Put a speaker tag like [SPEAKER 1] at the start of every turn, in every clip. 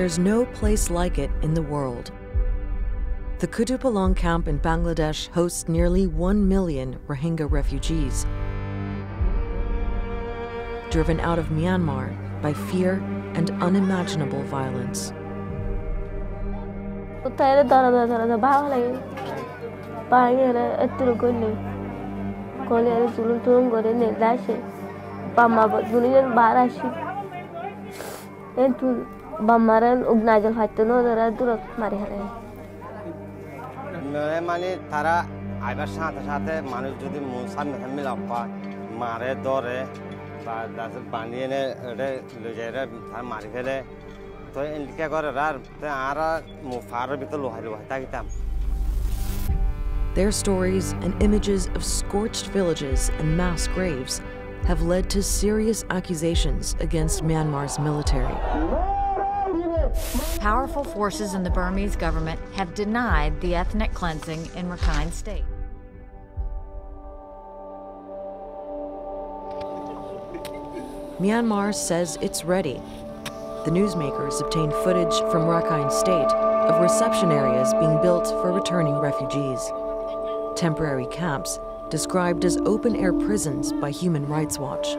[SPEAKER 1] there's no place like it in the world. The Kutupalong camp in Bangladesh hosts nearly 1 million Rohingya refugees, driven out of Myanmar by fear and unimaginable violence. Their stories and images of scorched villages and mass graves have led to serious accusations against Myanmar's military.
[SPEAKER 2] Powerful forces in the Burmese government have denied the ethnic cleansing in Rakhine State.
[SPEAKER 1] Myanmar says it's ready. The newsmakers obtained footage from Rakhine State of reception areas being built for returning refugees. Temporary camps described as open-air prisons by Human Rights Watch.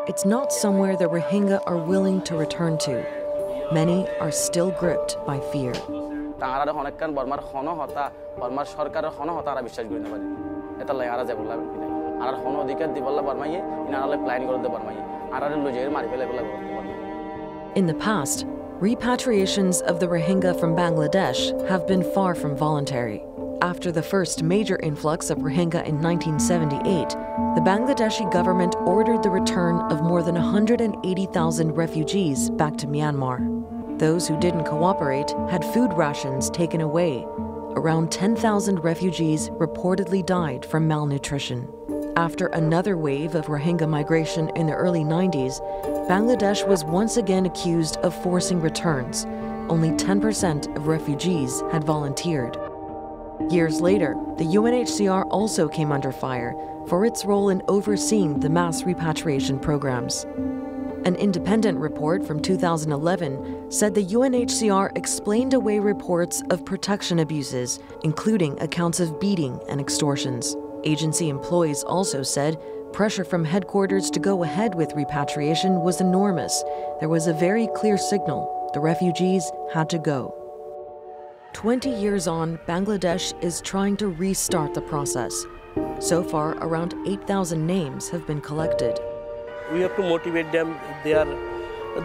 [SPEAKER 1] It's not somewhere the Rohingya are willing to return to. Many are still gripped by fear. In the past, repatriations of the Rohingya from Bangladesh have been far from voluntary. After the first major influx of Rohingya in 1978, the Bangladeshi government ordered the return of more than 180,000 refugees back to Myanmar. Those who didn't cooperate had food rations taken away. Around 10,000 refugees reportedly died from malnutrition. After another wave of Rohingya migration in the early 90s, Bangladesh was once again accused of forcing returns. Only 10% of refugees had volunteered. Years later, the UNHCR also came under fire for its role in overseeing the mass repatriation programs. An independent report from 2011 said the UNHCR explained away reports of protection abuses, including accounts of beating and extortions. Agency employees also said pressure from headquarters to go ahead with repatriation was enormous. There was a very clear signal: the refugees had to go. 20 years on, Bangladesh is trying to restart the process. So far, around 8,000 names have been collected.
[SPEAKER 3] We have to motivate them. They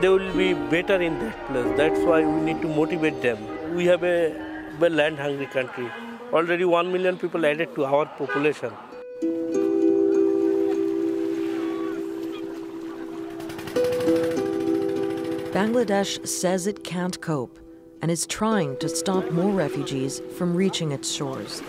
[SPEAKER 3] will be better in that place. That's why we need to motivate them. We have a land-hungry country. Already 1 million people added to our population.
[SPEAKER 1] Bangladesh says it can't cope and is trying to stop more refugees from reaching its shores.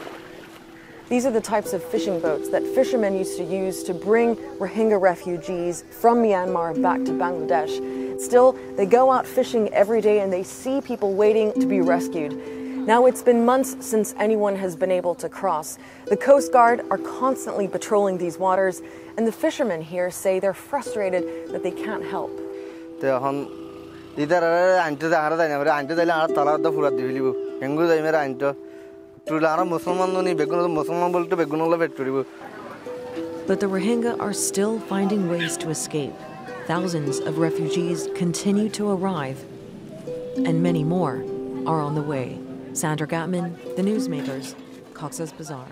[SPEAKER 4] These are the types of fishing boats that fishermen used to use to bring Rohingya refugees from Myanmar back to Bangladesh. Still, they go out fishing every day and they see people waiting to be rescued. Now it's been months since anyone has been able to cross. The Coast Guard are constantly patrolling these waters, and the fishermen here say they're frustrated that they can't help.
[SPEAKER 5] But the
[SPEAKER 1] Rohingya are still finding ways to escape. Thousands of refugees continue to arrive, and many more are on the way. Sandra Gatman, The Newsmakers, Cox's Bazar.